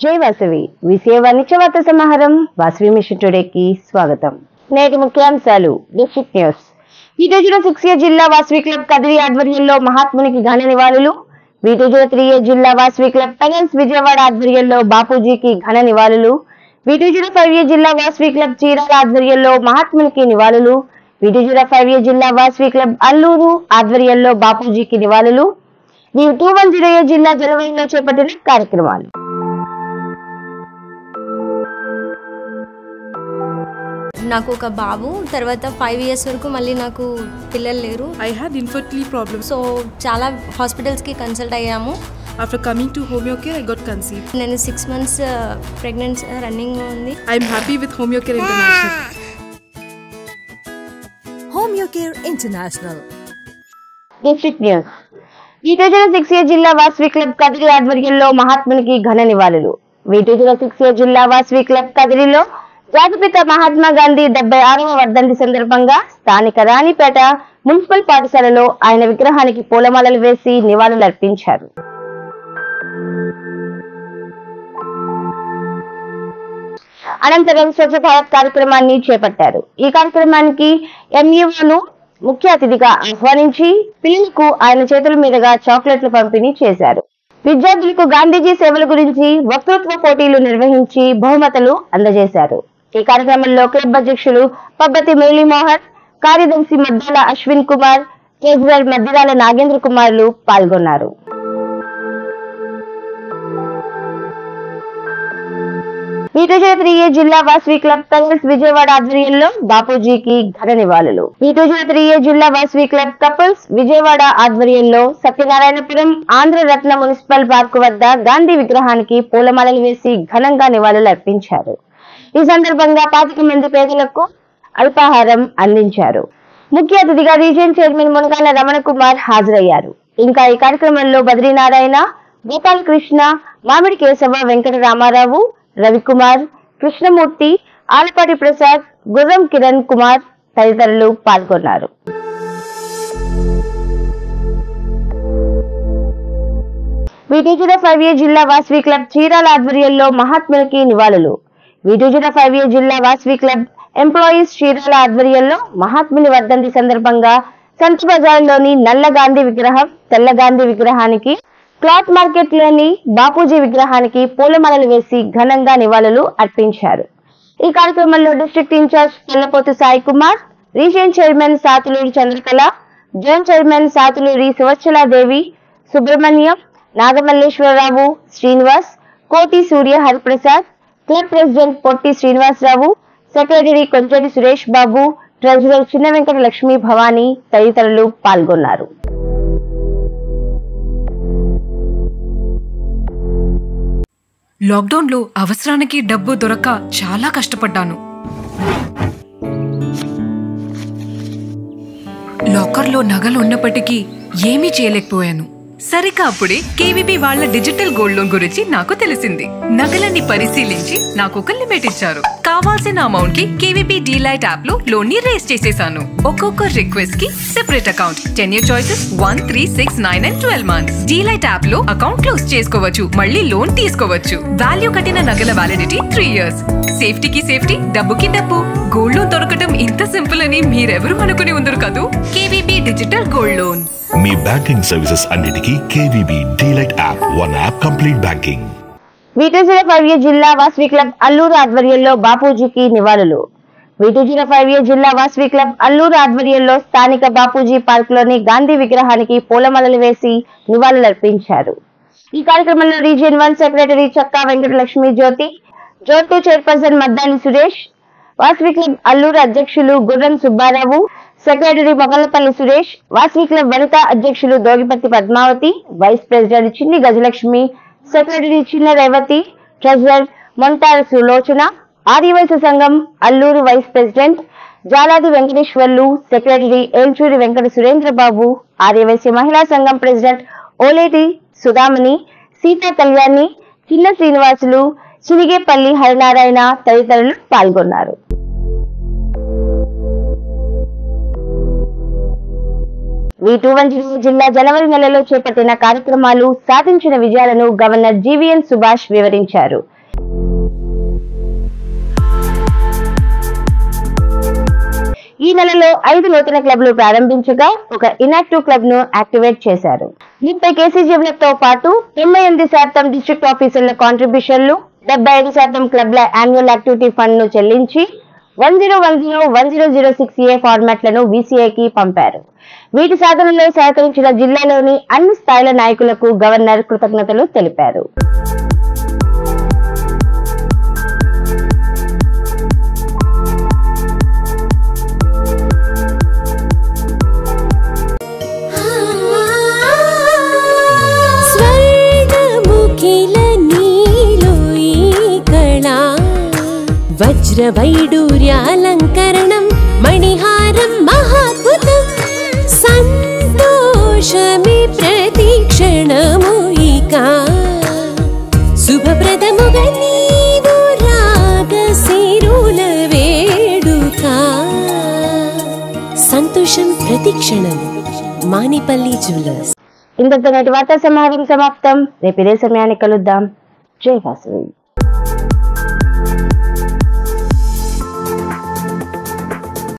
జై వాసవి విసేవ నిత్యవార్త సమాహారం వాసవి మిషన్ టుడేకి స్వాగతం. నేటి ముఖ్యాంశాలు. District news. వీటూజుల 6A జిల్లా వాసవి క్లబ్ కదిరి ఆధ్వర్యంలో మహాత్మునికి ఘన నివాళులు. వీటూజుల 3A జిల్లా వాసవి క్లబ్ పెనల్స్ విజయవాడ ఆధ్వర్యంలో బాపూజీకి ఘన నివాళులు. వీటూజుల 5A జిల్లా వాసవి క్లబ్ చీరాల ఆధ్వర్యంలో మహాత్మునికి నివాళులు. వీటూజుల 5A జిల్లా వాసవి క్లబ్ అల్లూరు ఆధ్వర్యంలో బాపూజీకి నివాళులు. 210A జిల్లా జలవైలో చేపట్టిన కార్యక్రమాలు. నాకు ఒక బాబు, తర్వాత 5 years వరకు మళ్ళీ నాకు పిల్లలు లేరు. I had infertility problems. So చాలా హాస్పిటల్స్కి కన్సల్ట్ అయ్యాము. After coming to Homeocare, I got conceived. నేను 6 months ప్రెగ్నెన్సీ రన్నింగ్ ఉంది. I'm happy with Homeocare International. Homeocare International. District news. వీటూజుల 6A జిల్లా వాసవి క్లబ్ కదిరి ఆధ్వర్యంలో మహాత్మునికి ఘన నివాళులు. వీటూజుల 6A జిల్లా వాసవి క్లబ్ కదిరిలో జాతిపిత మహాత్మా గాంధీ 76వ వర్ధంతి సందర్భంగా స్థానిక రాణిపేట మున్సిపల్ పాఠశాలలో ఆయన విగ్రహానికి పూలమాలలు వేసి నివాళులు అర్పించారు. అనంతరం స్వచ్ఛ భారత్ కార్యక్రమాన్ని చేపట్టారు. ఈ కార్యక్రమానికి ఎంఈఓను ముఖ్య అతిథిగా ఆహ్వానించి పిల్లలకు ఆయన చేతుల మీదుగా చాక్లెట్లు పంపిణీ చేశారు. విద్యార్థులకు గాంధీజీ సేవల గురించి వక్తృత్వ పోటీలు నిర్వహించి బహుమతులు అందజేశారు. ఈ కార్యక్రమంలో క్లబ్ అధ్యక్షులు పబ్బతి మురళీమోహన్, కార్యదర్శి మద్దాల అశ్విన్ కుమార్, ట్రెజరర్ మద్దిరాల నాగేంద్ర కుమార్లు పాల్గొన్నారు. వీటూజుల 3A జిల్లా వాసవి క్లబ్ పెనల్స్ విజయవాడ ఆధ్వర్యంలో బాపూజీకి ఘన నివాళులు. వీటూజుల 3A జిల్లా వాసవి క్లబ్ కపుల్స్ విజయవాడ ఆధ్వర్యంలో సత్యనారాయణపురం ఆంధ్ర రత్న మున్సిపల్ పార్కు వద్ద గాంధీ విగ్రహానికి పూలమాలలు వేసి ఘనంగా నివాళులు అర్పించారు. ఈ సందర్భంగా 25 మంది పేదలకు అల్పాహారం అందించారు. ముఖ్య అతిథిగా రీజియన్ చైర్మన్ మునగాల రమణ కుమార్ హాజరయ్యారు. ఇంకా ఈ కార్యక్రమంలో బద్రీనారాయణ, గోపాల్ కృష్ణ, మామిడి కేశవ, వెంకట రామారావు, రవికుమార్, కృష్ణమూర్తి, ఆలపాటి ప్రసాద్, గుర్రం కిరణ్ కుమార్ తదితరులు పాల్గొన్నారు. వీటూజుల 5A జిల్లా వాసవి క్లబ్ చీరాల ఆధ్వర్యంలో మహాత్మునికి నివాళులు. వీటూజుల 5A జిల్లా వాసవి క్లబ్ ఎంప్లాయీస్ చీరాల ఆధ్వర్యంలో మహాత్ముని వర్ధంతి సందర్భంగా సంత్ బజార్లోని నల్ల గాంధీ విగ్రహం, తెల్ల గాంధీ విగ్రహానికి, క్లాత్ మార్కెట్ లోని బాపూజీ విగ్రహానికి పూలమాలలు వేసి ఘనంగా నివాళులు అర్పించారు. ఈ కార్యక్రమంలో district incharge Tellapothu Sai Kumar, region chairman Satuluri Chandrakala, zone chairman Satuluri Suvachaladevi, Subrahmanyam, Nagamalleswararao, Srinivas, Koti Surya Hariprasad, club president Potti Srinivasarao, secretary Koncheti Suresh Babu, treasurer Chinna Venkata Lakshmi Bhavani తదితరులు పాల్గొన్నారు. లాక్డౌన్లో అవసరానికి డబ్బు దొరక్క చాలా కష్టపడ్డాను. లాకర్లో నగలు ఉన్నప్పటికీ ఏమీ చేయలేకపోయాను. సరిగ్గా అప్పుడే కేవీబీ వాళ్ళ డిజిటల్ గోల్డ్ లోన్ గురించి నాకు తెలిసింది. నగలన్నీ పరిశీలించి నాకు ఒక లిమిట్ ఇచ్చారు. కావాల్సిన అమౌంట్ కి కేవీబీ డీలైట్ యాప్ లో లోన్ ని రేస్ చేసేసాను. ఒక్కొక్క రిక్వెస్ట్ కి సెపరేట్ అకౌంట్, 10 year చాయిసెస్ 1, 3, 6, 9 and 12 months. డీలైట్ యాప్ లో అకౌంట్ క్లోజ్ చేసుకోవచ్చు, మళ్ళీ లోన్ తీసుకోవచ్చు. వాల్యూ కట్టిన నగల వ్యాలిడిటీ 3 years. సేఫ్టీకి సేఫ్టీ, డబ్బుకి డబ్బు. గోల్డ్ లోన్ దొరకటం ఇంత సింపుల్ అని మీరెవరూ అనుకుని ఉండరు కదూ. KVB digital gold loan. మీ బ్యాంకింగ్ సర్వీసెస్ అన్నిటికీ KVB DLite app, one app complete banking. వీటూజుల 5A జిల్లా వాసవి క్లబ్ అల్లూరు ఆధ్వర్యంలో బాపూజీకి నివాళులు. వీటూజుల 5A జిల్లా వాసవి క్లబ్ అల్లూరు ఆధ్వర్యంలో స్థానిక బాపూజీ పార్క్ లోని గాంధీ విగ్రహానికి పూలమాలలు వేసి నివాళులు అర్పించారు. ఈ కార్యక్రమంలో region 1 secretary Chakka Venkata Lakshmi Jyothi, zone 2 chairperson Maddani Suresh, Vasavi club Alluru అధ్యక్షులు గుర్రం సుబ్బారావు, సెక్రటరీ మొగలపల్లి సురేష్, వాసవి క్లబ్ వనిత అధ్యక్షులు Dogipatti Padmavathi, vice president Chinni Gajalakshmi, secretary Chinna Revathi, treasurer Montara Sulochana, Adivasi Sangham Alluru vice president Jaladi Venkateswarlu, secretary Elchuri Venkata Surendrababu, Adivasi Mahila Sangham president Oleti Sudhamani, Sita Kalyani, Chinna Srinivasulu, చినిగేపల్లి Harinarayana తదితరులు పాల్గొన్నారు. V210 జిల్లా జనవరి నెలలో చేపట్టిన కార్యక్రమాలు, సాధించిన విజయాలను గవర్నర్ జీవీఎన్ సుభాష్ వివరించారు. ఈ నెలలో 5 నూతన క్లబ్లు ప్రారంభించగా ఒక ఇనాక్టివ్ క్లబ్ ను యాక్టివేట్ చేశారు. దీనిపై కేసీజీఎంలతో పాటు 98% డిస్ట్రిక్ట్ ఆఫీసర్ల కాంట్రిబ్యూషన్లు, 75% క్లబ్ల యాన్యువల్ యాక్టివిటీ ఫండ్ ను చెల్లించి 1010-1006A ఫార్మాట్లను VCAకి పంపారు. వీటి సాధనలో సహకరించిన జిల్లాలోని అన్ని స్థాయిల నాయకులకు గవర్నర్ కృతజ్ఞతలు తెలిపారు. వజ్రవైడూర్యాలంకరణం మణిహారం మహాద్భుతం సంతోషమే ప్రతిక్షణము ఇక శుభప్రదముగా నీవు రాగశిరుల వేడుక సంతోషం ప్రతిక్షణం. మానిపల్లి జ్యువెలర్స్. ఇంతతో నేటి వార్తా సమాహారం సమాప్తం. రేపు ఇదే సమయానికి కలుద్దాం. జై వాసవి.